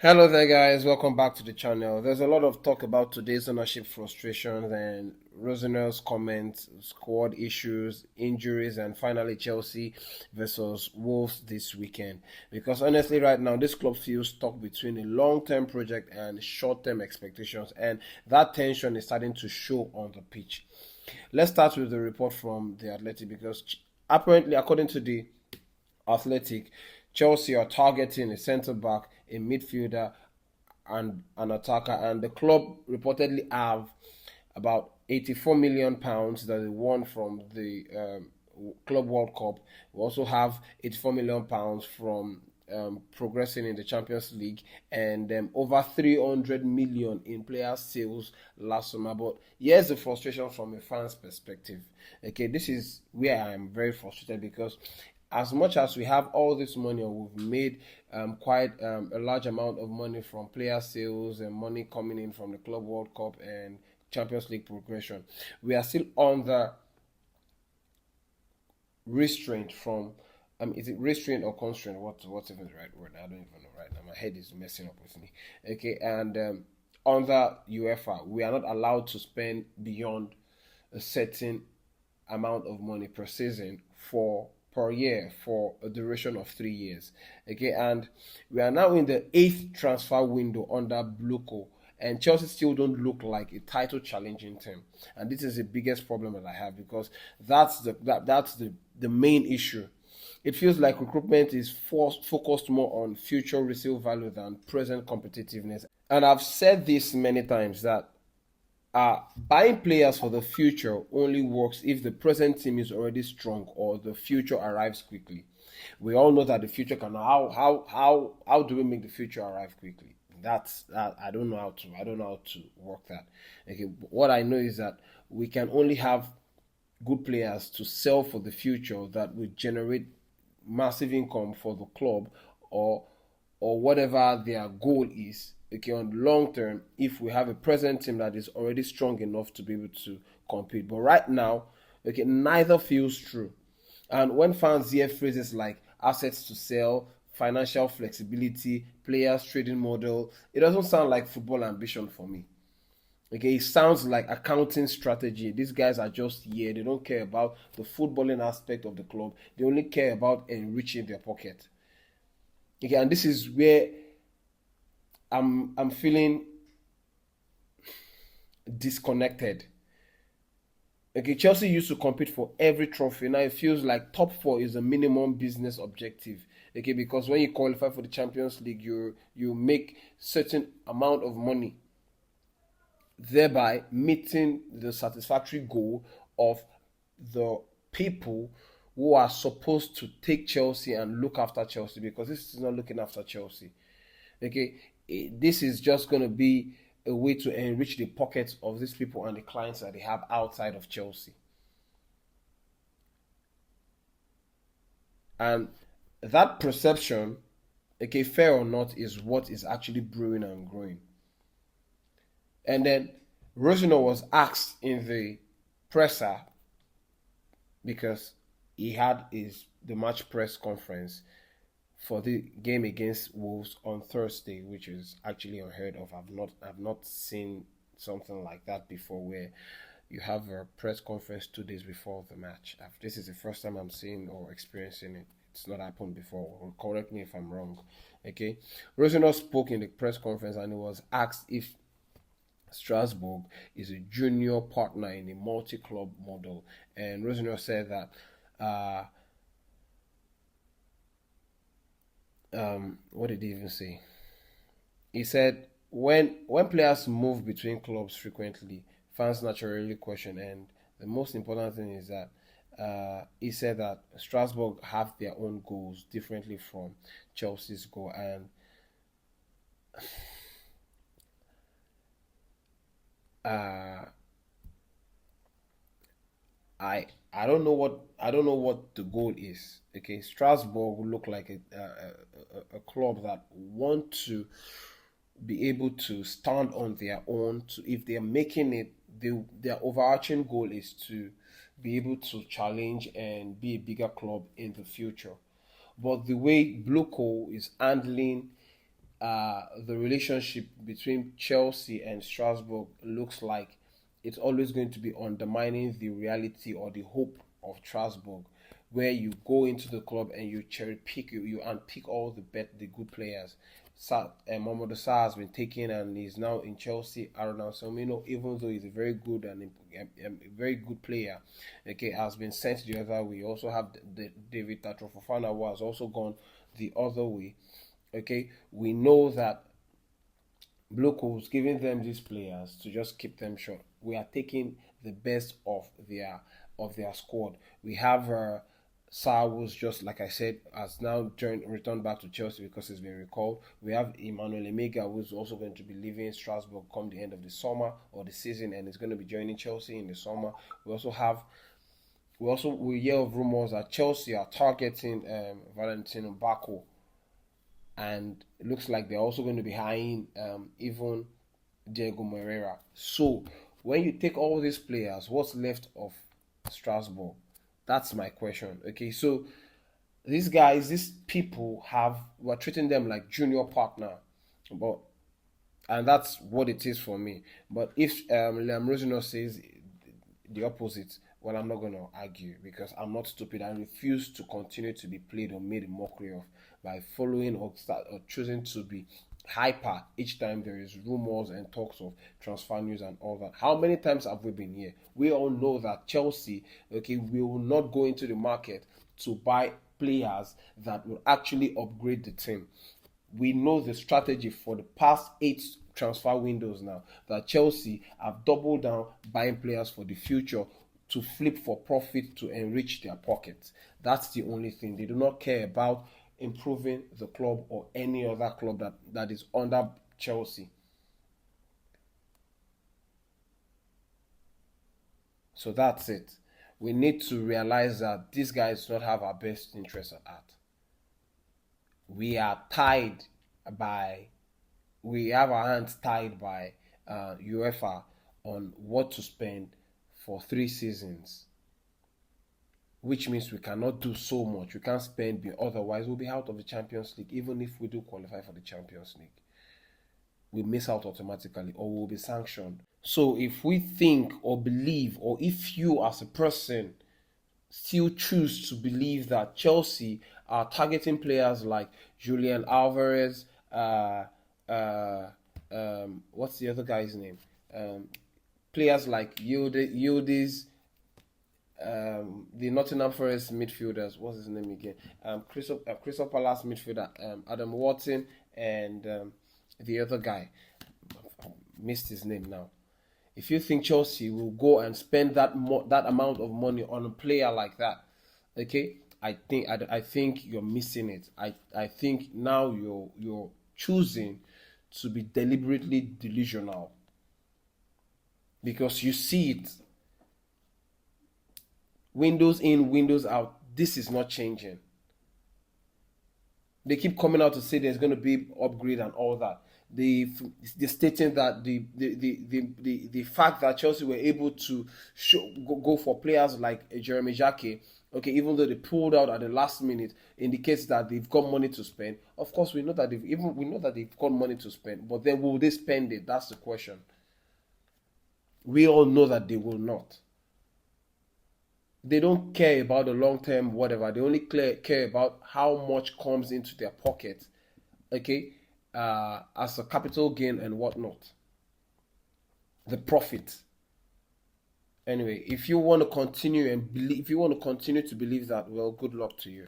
Hello there, guys. Welcome back to the channel. There's a lot of talk about today's ownership frustrations and Rosenier's comments, squad issues, injuries, and finally Chelsea versus Wolves this weekend. Because honestly, right now, this club feels stuck between a long-term project and short-term expectations, and that tension is starting to show on the pitch. Let's start with the report from the Athletic because apparently, according to the Athletic, Chelsea are targeting a centre back, a midfielder, and an attacker, and the club reportedly have about 84 million pounds that they won from the Club World Cup. We also have 84 million pounds from progressing in the Champions League and over 300 million in player sales last summer. But here's the frustration from a fan's perspective. Okay, this is where I am very frustrated because as much as we have all this money, or we've made quite a large amount of money from player sales and money coming in from the Club World Cup and Champions League progression, we are still under restraint from is it restraint or constraint? What's even the right word? I don't even know right now. My head is messing up with me. Okay, and under UEFA, we are not allowed to spend beyond a certain amount of money per season for per year for a duration of 3 years. Okay, and we are now in the eighth transfer window under Bluco, and Chelsea still don't look like a title challenging team. And this is the biggest problem that I have because that's the main issue. It feels like recruitment is focused more on future resale value than present competitiveness. And I've said this many times that buying players for the future only works if the present team is already strong or the future arrives quickly. We all know that the future can how do we make the future arrive quickly? That's that I don't know how to work that. Okay, what I know is that we can only have good players to sell for the future that will generate massive income for the club or whatever their goal is. Okay, on long term, if we have a present team that is already strong enough to be able to compete. But right now, okay, neither feels true. And when fans hear phrases like assets to sell, financial flexibility, players trading model, it doesn't sound like football ambition for me. Okay, it sounds like accounting strategy. These guys are just here. They don't care about the footballing aspect of the club. They only care about enriching their pocket. Okay, and this is where I'm feeling disconnected. Okay, Chelsea used to compete for every trophy. Now it feels like top four is a minimum business objective. Okay, because when you qualify for the Champions League, you make certain amount of money, thereby meeting the satisfactory goal of the people who are supposed to take Chelsea and look after Chelsea, because this is not looking after Chelsea. Okay, this is just going to be a way to enrich the pockets of these people and the clients that they have outside of Chelsea. And that perception, okay, fair or not, is what is actually brewing and growing. And then Rosenior was asked in the presser because he had the match press conference for the game against Wolves on Thursday, which is actually unheard of. I've not seen something like that before, where you have a press conference 2 days before the match. This is the first time I'm seeing or experiencing it. It's not happened before. Correct me if I'm wrong. Okay, Rosenior spoke in the press conference and he was asked if Strasbourg is a junior partner in a multi-club model, and Rosenior said that. What did he even say? He said when players move between clubs frequently, fans naturally question, and the most important thing is that he said that Strasbourg have their own goals differently from Chelsea's goal, and uh, I don't know what the goal is. Okay, Strasbourg will look like a club that want to be able to stand on their own. To if they're making it, their overarching goal is to be able to challenge and be a bigger club in the future. But the way Bluco is handling the relationship between Chelsea and Strasbourg looks like it's always going to be undermining the reality or the hope of Strasbourg, where you go into the club and you cherry pick, you unpick all the good players. Mohamed Salah has been taken and he's now in Chelsea. Aaron Samino, even though he's a very good and a very good player, okay, has been sent the other way. You also have David Tatrofofana, who has also gone the other way. Okay, we know that Blocos giving them these players to just keep them short. We are taking the best of their squad. We have Saar, who's just like I said, has now returned back to Chelsea because he's been recalled. We have Emmanuel Emega, who's also going to be leaving Strasbourg come the end of the summer or the season, and is going to be joining Chelsea in the summer. We hear of rumors that Chelsea are targeting Valentino Bacco, and it looks like they're also going to be hiring even Diego Moreira. So when you take all these players, what's left of Strasbourg? That's my question. Okay, so these guys, these people we're treating them like junior partner, but and that's what it is for me. But if Liam Rosenior says the opposite, well, I'm not going to argue because I'm not stupid. I refuse to continue to be played or made a mockery of by following or choosing to be hyper each time there is rumors and talks of transfer news and all that. How many times have we been here? We all know that Chelsea, okay, will not go into the market to buy players that will actually upgrade the team. We know the strategy for the past 8 transfer windows now that Chelsea have doubled down buying players for the future to flip for profit to enrich their pockets. That's the only thing. They do not care about improving the club or any other club that is under Chelsea. So that's it. We need to realize that these guys do not have our best interests at heart. We are tied by, we have our hands tied by UEFA on what to spend for 3 seasons, which means we cannot do so much. We can't spend, otherwise we'll be out of the Champions League. Even if we do qualify for the Champions League, we miss out automatically or we'll be sanctioned. So if we think or believe, or if you as a person still choose to believe that Chelsea are targeting players like Julian Alvarez, what's the other guy's name? Players like Yildiz, the Nottingham Forest midfielders, what's his name again? Crystal Palace midfielder, Adam Watson, and the other guy, missed his name now. If you think Chelsea will go and spend that amount of money on a player like that, okay, I think you're missing it. I think now you're choosing to be deliberately delusional because you see it. Windows in, windows out. This is not changing. They keep coming out to say there's going to be upgrade and all that. They're stating that the fact that Chelsea were able to go for players like Jeremy Jacquet, okay, even though they pulled out at the last minute, indicates that they've got money to spend. Of course, we know that they've got money to spend, but then will they spend it? That's the question. We all know that they will not. They don't care about the long term, whatever. They only care about how much comes into their pocket, okay, as a capital gain and whatnot. The profit. Anyway, if you want to continue to believe that, well, good luck to you.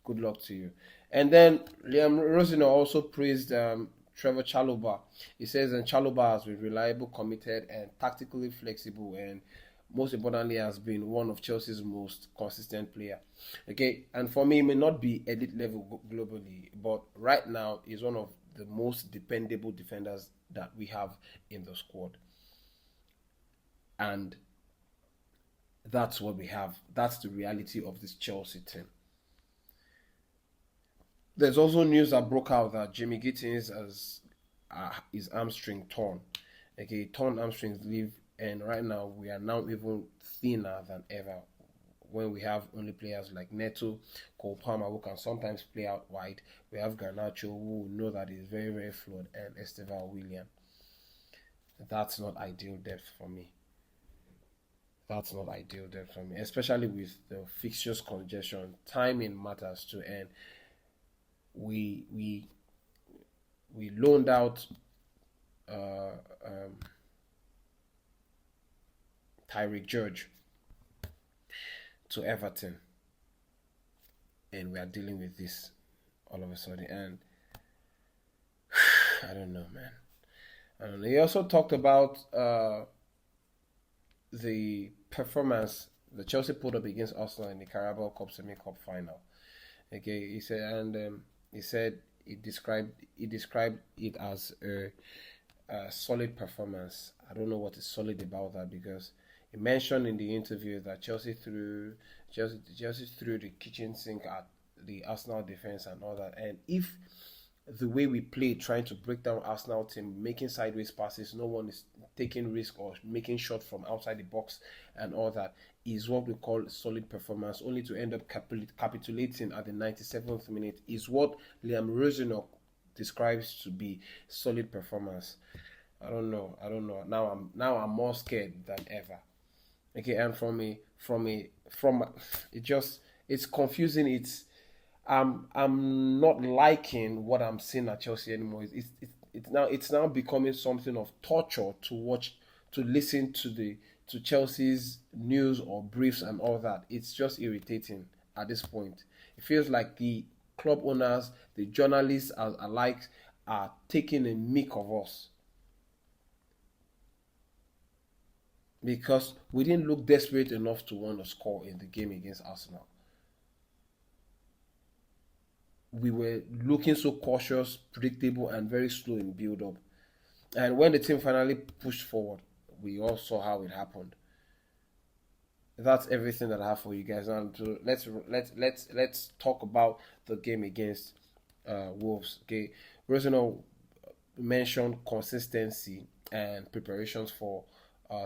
Good luck to you. And then Liam Rosenior also praised Trevor Chalobah. He says, and Chalobah has been reliable, committed, and tactically flexible, and most importantly has been one of Chelsea's most consistent player. Okay, and for me, it may not be elite level globally, but right now he's one of the most dependable defenders that we have in the squad. And that's what we have. That's the reality of this Chelsea team. There's also news that broke out that Jimmy Gittins has his hamstring torn. Okay, torn hamstrings leave, and right now we are now even thinner than ever. when we have only players like Neto, Cole Palmer, who can sometimes play out wide. We have Garnacho, who we know that is very, very fluid, and Esteval William. That's not ideal depth for me. That's not ideal depth for me, especially with the fixtures congestion. Timing matters too, and we we we loaned out uh, um, Tyreek George to Everton, and we are dealing with this all of a sudden. And I don't know, man. I don't know. He also talked about the performance the Chelsea put up against Arsenal in the Carabao Cup semi-cup final. Okay, he said, and he said he described it as a solid performance. I don't know what is solid about that, because he mentioned in the interview that Chelsea threw the kitchen sink at the Arsenal defense and all that. And if the way we play, trying to break down Arsenal team, making sideways passes, no one is taking risk or making shot from outside the box and all that, is what we call solid performance. Only to end up capitulating at the 97th minute is what Liam Rosenior describes to be solid performance. I don't know. I don't know. Now I'm more scared than ever. Okay, and from it just it's confusing. I'm not liking what I'm seeing at Chelsea anymore. It's now becoming something of torture to watch, to listen to Chelsea's news or briefs and all that. It's just irritating at this point. It feels like the club owners, the journalists alike are taking a mick of us, because we didn't look desperate enough to want to score in the game against Arsenal. We were looking so cautious, predictable, and very slow in build up. And when the team finally pushed forward, we all saw how it happened. That's everything that I have for you guys. Now, let's talk about the game against Wolves. Okay, Rosino mentioned consistency and preparations for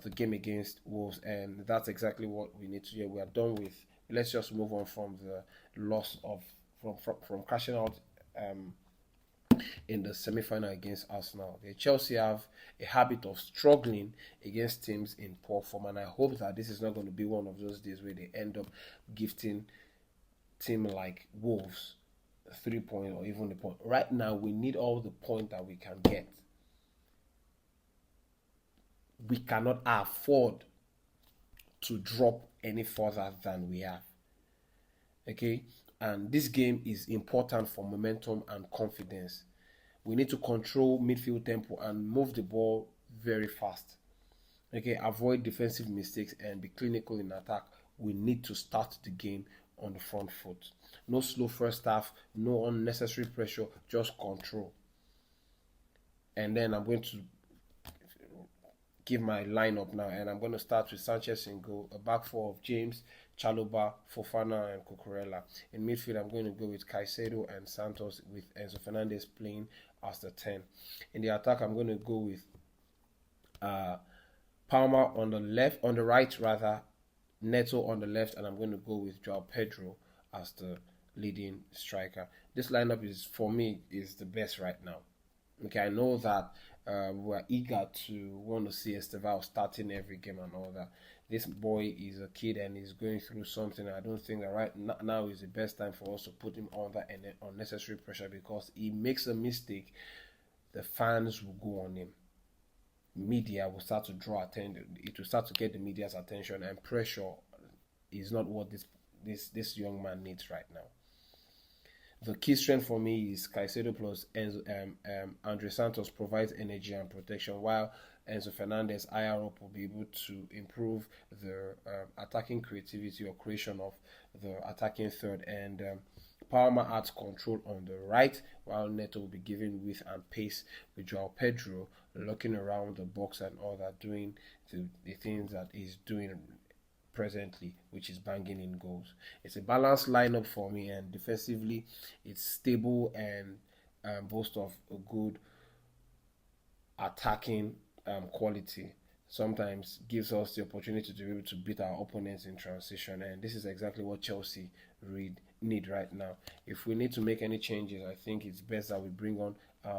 the game against Wolves, and that's exactly what we need to do. We are done with. Let's just move on from the loss of from crashing out um, in the semi-final against Arsenal. The Chelsea have a habit of struggling against teams in poor form, and I hope that this is not going to be one of those days where they end up gifting team like Wolves 3 point or even a point. Right now, we need all the point that we can get. We cannot afford to drop any further than we have. Okay, and this game is important for momentum and confidence. We need to control midfield tempo and move the ball very fast. Okay, avoid defensive mistakes and be clinical in attack. We need to start the game on the front foot. No slow first half, no unnecessary pressure, just control. And then I'm going to give my lineup now, and I'm going to start with Sanchez in goal, a back four of James, Chaloba, Fofana, and Cucurella. In midfield, I'm going to go with Caicedo and Santos, with Enzo Fernandez playing as the 10. In the attack, I'm going to go with uh, Palmer on the right rather, Neto on the left, and I'm going to go with Joao Pedro as the leading striker. This lineup is, for me, is the best right now. Okay, I know that we're eager to want to see Esteval starting every game and all that. This boy is a kid and he's going through something. I don't think that right now is the best time for us to put him under unnecessary pressure, because he makes a mistake, the fans will go on him. Media will start to draw attention. It will start to get the media's attention, and pressure is not what this young man needs right now. The key strength for me is Caicedo plus Andre Santos provides energy and protection, while Enzo Fernandez higher up will be able to improve the attacking creativity or creation of the attacking third, and Palmer adds control on the right, while Neto will be giving width and pace, with Joao Pedro looking around the box and all that, doing the things that he's doing presently, which is banging in goals. It's a balanced lineup for me, and defensively, it's stable and boasts of a good attacking quality. sometimes gives us the opportunity to be able to beat our opponents in transition, and this is exactly what Chelsea need right now. If we need to make any changes, I think it's best that we bring on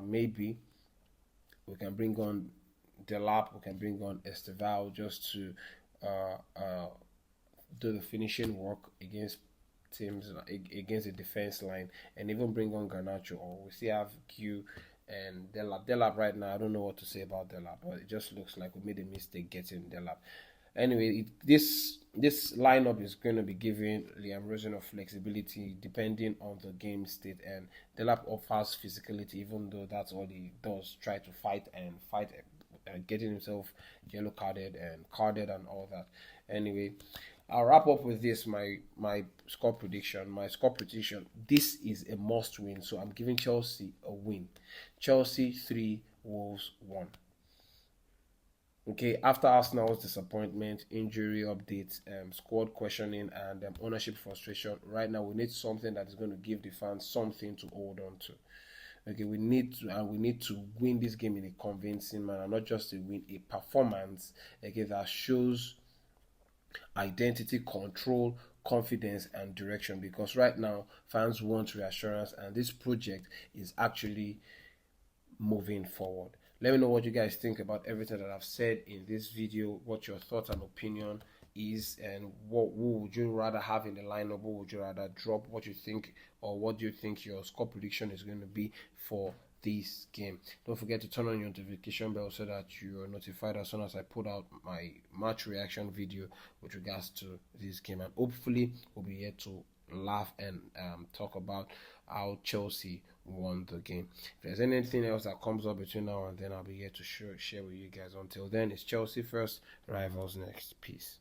maybe we can bring on Delap, we can bring on Esteval just to uh, uh, do the finishing work against teams against the defense line, and even bring on Garnacho. Or we still have Q and Delap. Delap right now, I don't know what to say about Delap, but it just looks like we made a mistake getting Delap. Anyway, this lineup is going to be giving Liam Rosenior flexibility depending on the game state, and Delap offers physicality, even though that's all he does, try to fight and fight, getting himself yellow carded and all that. Anyway, I'll wrap up with this my score prediction. My score prediction. This is a must win, so I'm giving Chelsea a win. Chelsea 3, Wolves 1. Okay, after Arsenal's disappointment, injury updates, squad questioning, and ownership frustration, right now we need something that is going to give the fans something to hold on to. Okay, we need to win this game in a convincing manner, not just a win, a performance. Okay, that shows identity, control, confidence, and direction. Because right now, fans want reassurance, and this project is actually moving forward. Let me know what you guys think about everything that I've said in this video, what your thoughts and opinion is, and who would you rather have in the lineup, who would you rather drop, what you think, or what do you think your score prediction is going to be for this game. Don't forget to turn on your notification bell so that you are notified as soon as I put out my match reaction video with regards to this game, and hopefully we'll be here to laugh and talk about how Chelsea won the game. If there's anything else that comes up between now and then, I'll be here to share with you guys. Until then, it's Chelsea first, rivals next. Peace.